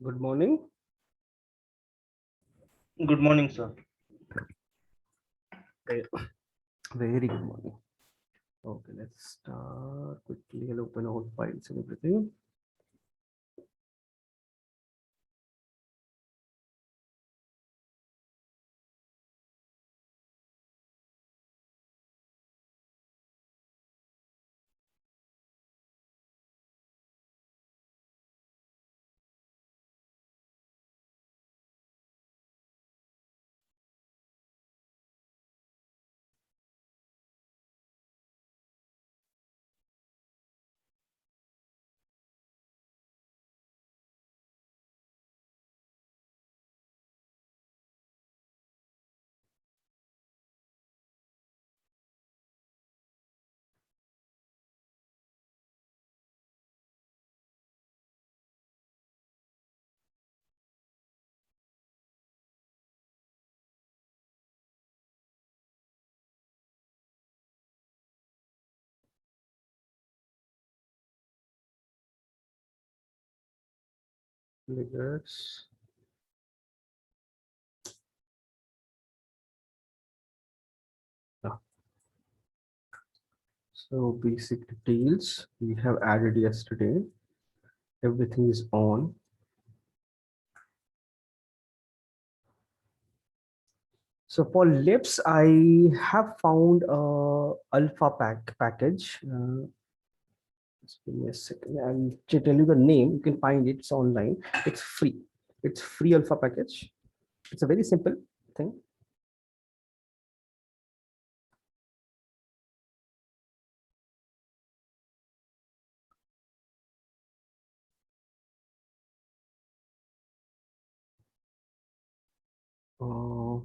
Good morning. Good morning, sir. Very very good morning. Okay, let's start quickly. I'll open all files and everything. Let's ah, so basic details we have added yesterday. Everything is on. So for lips, I have found a alpha package. Just give me a second. I'll tell you the name. You can find it. It's online. It's free. It's free alpha package. It's a very simple thing. Uh,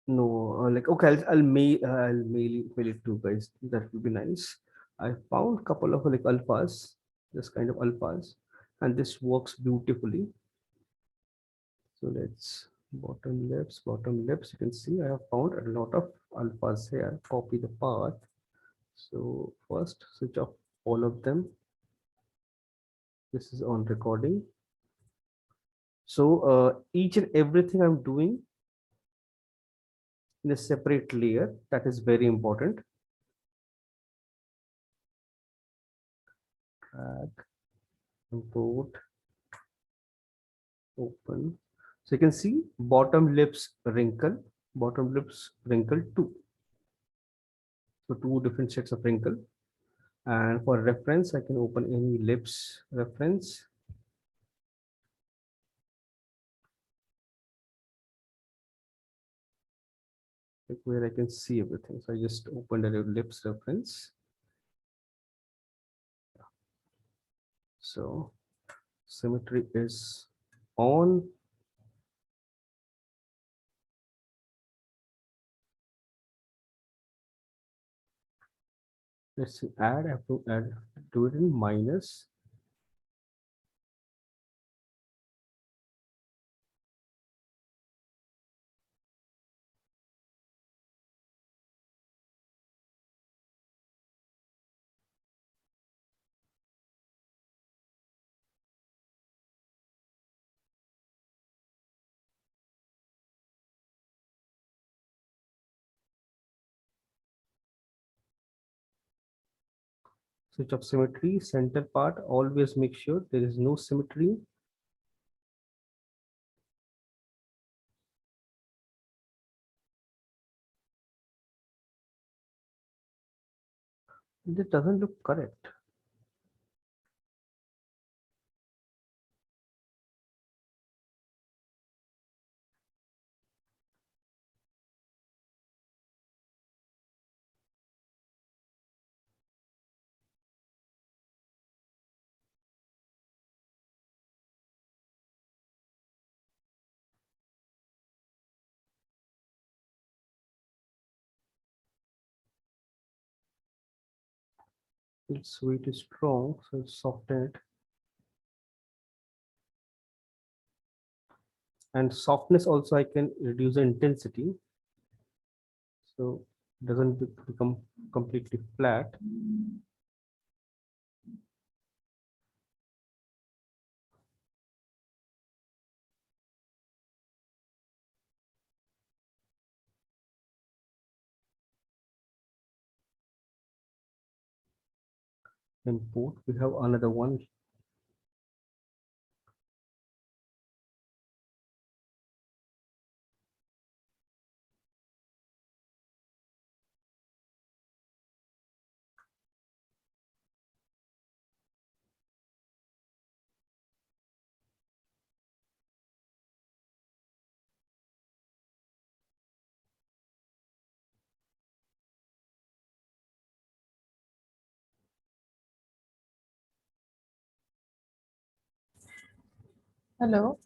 no, like okay, I'll mail it to you guys. That would be nice. I found couple of like alphas, this kind of alphas, and this works beautifully. So let's bottom left. You can see I have found a lot of alphas here. Copy the path. So first switch off all of them. This is on recording. So each and everything I'm doing in a separate layer, that is very important. Drag, import, open. So you can see bottom lips wrinkle two. So two different sets of wrinkle. And for reference, I can open any lips reference. Like where I can see everything. So I just opened a lips reference. So symmetry is on. Let's see, add. I have to add, do it in minus. Switch of symmetry, center part. Always make sure there is no symmetry. This doesn't look correct. It's way too strong, so it's soften it. And softness also I can reduce the intensity. So doesn't become completely flat. Import, we have another one. Hello.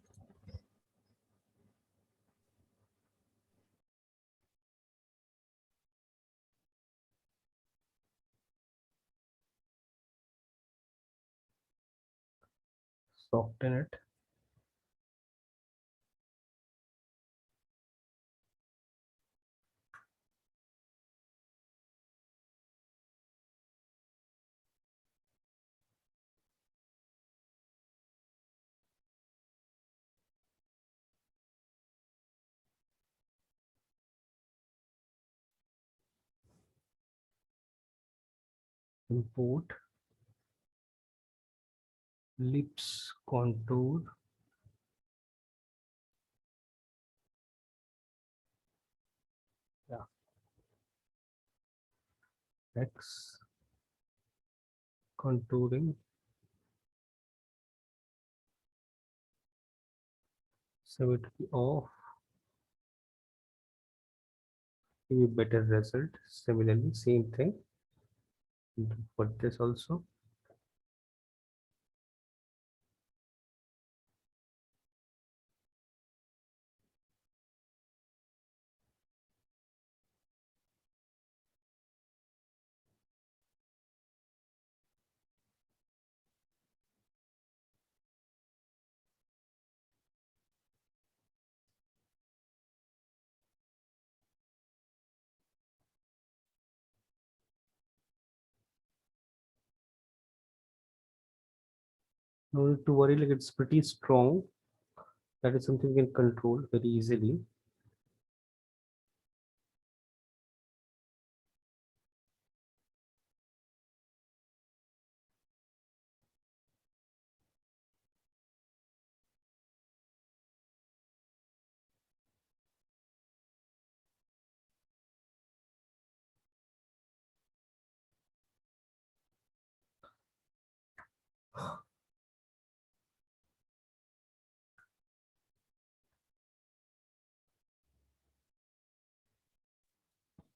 Soften it. Import lips contour. Yeah, X contouring. Symmetry off. Give you better result. Similarly, same thing for this also. No need to worry, like it's pretty strong. That is something we can control very easily.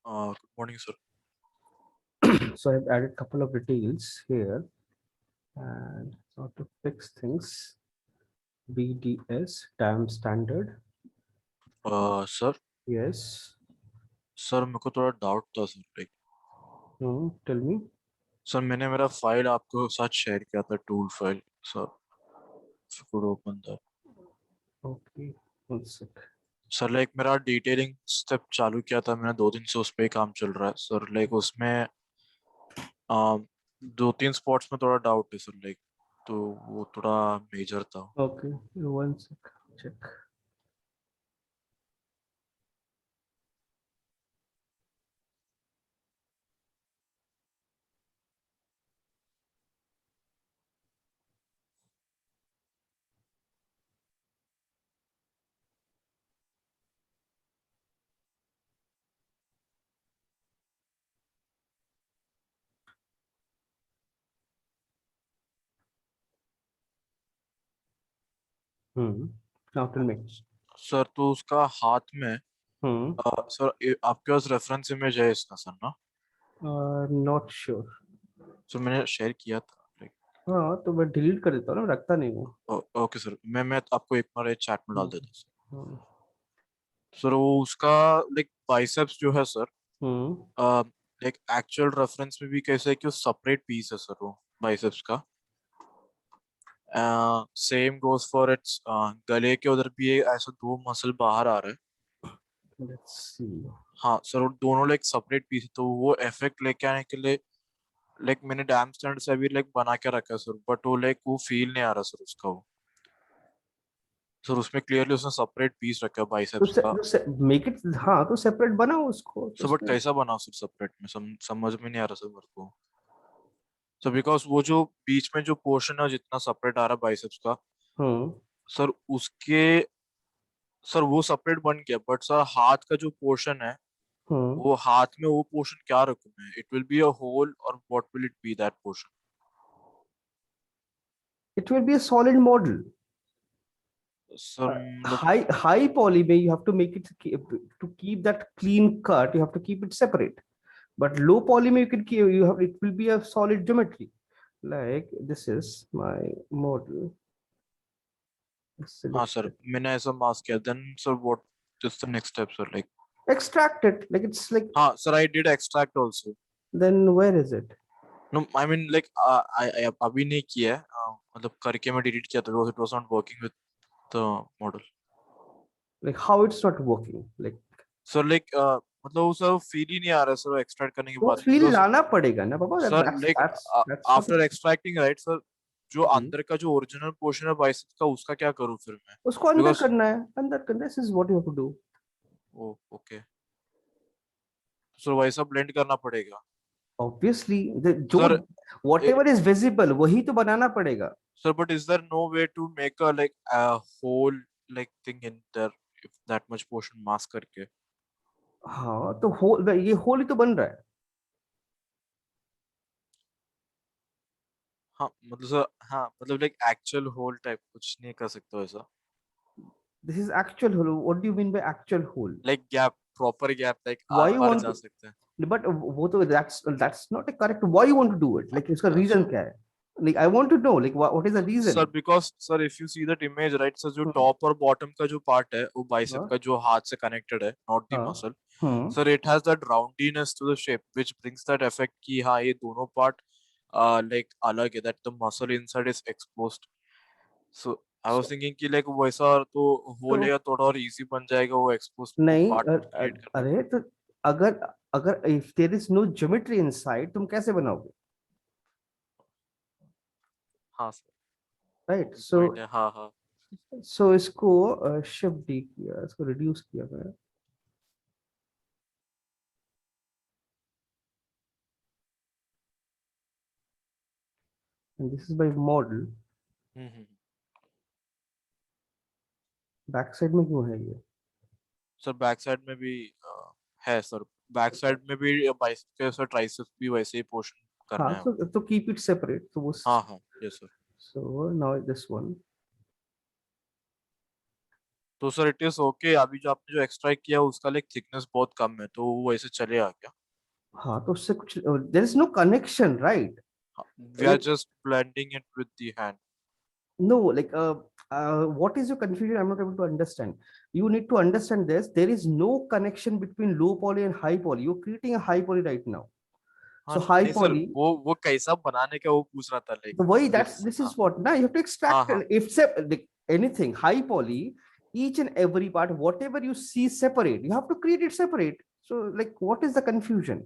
Good morning, sir. So I've added a couple of details here, and how to fix things. BDS time standard. Sir Yes. Sir मेरे को थोड़ा doubt था sir like Tell me. Sir मैंने मेरा file आपको साथ share किया था tool file sir could open था Okay. One sec. Sir like मेरा डिटेलिंग स्टेप चालू किया था मैंने 2 दिन से उस पे ही काम चल रहा है सर लाइक उसमें आ, 2-3 स्पॉट्स में थोड़ा डाउट है सर लाइक तो वो थोड़ा मेजर था Okay. One sec. Check. Hmm. Now tell me. Sir तो उसका हाथ में Hmm. सर आपके पास रेफरेंस इमेज है इसका सर ना Not sure. सर मैंने शेयर किया था लाइक हाँ तो मैं डिलीट कर देता हूँ ना, रखता नहीं हूँ. ओके सर मैं आपको एक बार चैट में डाल Hmm. देता हूँ Hmm. सर वो उसका लाइक बाइसेप्स जो है sir Hmm. Like actual reference में भी कैसे है कि वो सेपरेट पीस है सर वो बाइसेप्स का सेम गोज फॉर इट्स गले के उधर भी ऐसा 2 मसल बाहर आ रहे हैं let's see. हाँ सर, दोनों लाइक सेपरेट पीस, तो वो इफेक्ट लेके आने के लिए लाइक मैंने डैम स्टैंड से अभी लाइक बना के रखा है सर, बट वो लाइक वो फील नहीं आ रहा सर उसका। वो सर उसमें क्लियरली उसने सेपरेट पीस रखा है बाइसेप्स का। मेक इट, हाँ तो सेपरेट बनाओ उसको तो सर बट उसमें। कैसा बनाओ सर सेपरेट में, समझ में नहीं आ रहा सर मेरे को। सर बिकॉज वो जो बीच में जो पोर्शन है जितना सेपरेट आ रहा है बाइसेप्स का हम्म सर, उसके सर वो सेपरेट बन गया, बट सर हाथ का जो पोर्शन है, हम्म वो हाथ में वो पोर्शन क्या रखूं मैं? It will be a hole or what will it be that portion? it will be a solid model. Sir मतलब High poly में you have to make it to keep that clean cut, you have to keep it separate. But low poly में you can keep, you have, it will be a solid geometry. Like this is my model. हाँ Select sir, it. मैंने ऐसा mask किया, then sir what is the next step sir like? Extract it. Like it's like, हाँ sir, I did extract also. then where is it? No I mean like I अभी नहीं किया है, मतलब करके मैं डिलीट किया था, it was not working with the model. Like how it's not working? Like sir like मतलब वो सर फील ही नहीं आ रहा सर एक्सट्रैक्ट करने के वो बाद, फील बिकॉज लाना पड़ेगा ना बाबा. Sir That's like that's that's not. After extracting right sir, जो Hmm. अंदर का जो ओरिजिनल पोर्शन है बाइसेप्स का, उसका क्या करूँ फिर मैं? उसको अंदर बिकॉज करना है, अंदर करना. This is what you have to do. Oh okay, sir वैसा ब्लेंड करना पड़ेगा Obviously, the जो सर। whatever is visible वही तो बनाना पड़ेगा. Sir but is there no way to make a like hole like thing in there, if that much portion mask करके? हाँ तो होल, ये होल ही तो बन रहा है. हाँ मतलब सर, हाँ मतलब लाइक एक्चुअल होल टाइप कुछ नहीं कर सकते हो ऐसा? This is actual hole. What do you mean by actual hole? Like gap, proper gap, like Why are you पार want जा to? सकते हैं। But वो तो that's not a correct. Why you want to do it? Like इसका अच्छा reason क्या है? Like I want to know. Like what is the sir, reason? Because sir if you see that image right sir, जो हम्म, top और bottom का जो part है वो बाइसेप हाँ का जो हाथ से कनेक्टेड है, नॉट द हाँ muscle. Hmm. Sir it has that roundness to the shape which brings that effect कि हाँ ये दोनों पार्ट लाइक अलग है, that the muscle inside is exposed. So I was So, thinking कि लाइक वैसा तो हो तो लेगा, थोड़ा और इजी बन जाएगा वो एक्सपोज्ड नहीं पार्ट क्रिएट करना। अरे तो अगर अगर if there is no geometry inside तुम कैसे बनाओगे? हाँ सर, Right? पॉइंट So है, हाँ हाँ। so इसको shift D किया, इसको reduce किया मैंने. And this is by model. Hmm. Back side में क्यों है ये? सर बैक साइड में भी है सर, बैक साइड में भी बाइसेप के सर ट्राइसेप्स भी वैसे ही पोर्शन हाँ करना है। तो keep it separate. तो वो हाँ हाँ, yes sir. so now this one. तो सर इट इज ओके, अभी जो आपने जो एक्सट्रैक्ट किया उसका लाइक थिकनेस बहुत कम है, तो वो वैसे चलेगा क्या? हाँ तो उससे कुछ, there is no connection, right? We are Like just blending it with the hand. no, like what is your confusion? I'm not able to understand. You need to understand this. There is no connection between low poly and high poly. You're creating a high poly right now. हाँ So high नहीं sir, poly, वो कैसा बनाने का वो पूछ रहा था like. the way that's this this हाँ is what now you have to हाँ extract हाँ। if like anything high poly, each and every part, whatever you see separate, you have to create it separate. So like what is the confusion?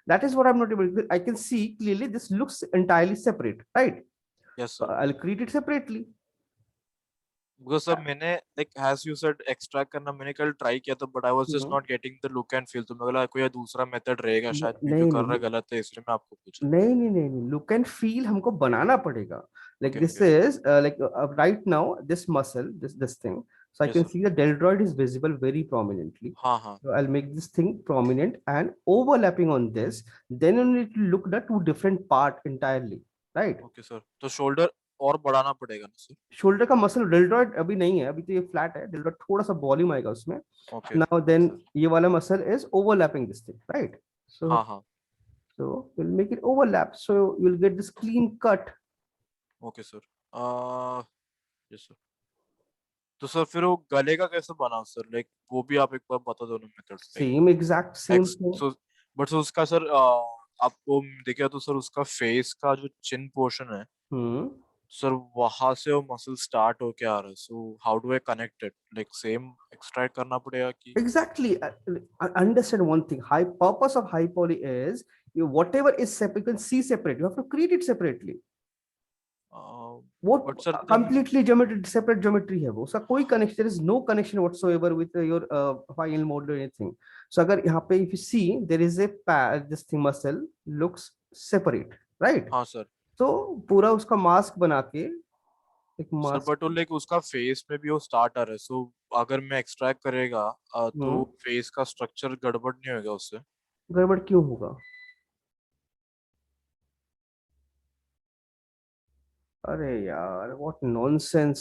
That is what I'm not able to. I can see clearly this looks entirely separate, right? Yes So sir, I'll create it separately. Because sir मैंने like as you said extract करना मैंने कल try किया था, but I was just hmm. Not getting the look and feel, तो मैं बोला कोई दूसरा मेथड रहेगा शायद, मैं जो नहीं कर रहा नहीं गलत है, इसलिए मैं आपको पूछा। नहीं, लुक एंड फील हमको बनाना पड़ेगा. Like okay this okay, is like right now this muscle, this thing, so I yes can sir. see the deltoid is visible very prominently. हाँ हाँ, So I'll make this thing prominent and overlapping on this. Then you need to look at two different part entirely, right? Okay sir, तो shoulder और बढ़ाना पड़ेगा ना sir? Shoulder का muscle deltoid अभी नहीं है, अभी तो ये फ्लैट है. डेल्टॉइड थोड़ा सा वॉल्यूम आएगा उसमें. Okay Now okay then sir. ये वाला muscle is overlapping this thing, right? So हाँ हाँ, so we'll make it overlap, so you'll get this clean cut. Okay sir. Yes sir. तो सर फिर वो गले का कैसे बनाओ सर, लाइक वो भी आप एक बार बता दो ना method like Same exact same x thing. So, but sir उसका सर आपको देखिए तो सर उसका फेस का जो चिन पोर्शन है, Hmm. सर वहां से वो मसल स्टार्ट होके आ रहा है, so how do I connect it, like same extract करना पड़ेगा कि Exactly. Understand one thing. High purpose of high poly is you whatever is separate, you can see separate. You have to create it separately. वो but sir then completely geometry separate geometry है वो उसका कोई connection, there is no connection whatsoever with your final mode or anything. So अगर यहाँ पे if you see there is a this thing muscle looks separate, right? हाँ sir. तो पूरा उसका मास्क बना के एक सर मास्क। बट वो लाइक उसका फेस में भी वो स्टार्टर है, सो अगर मैं एक्सट्रैक्ट करेगा तो फेस का स्ट्रक्चर गड़बड़ नहीं होगा उससे? गड़बड़ क्यों होगा? अरे यार व्हाट नॉनसेंस।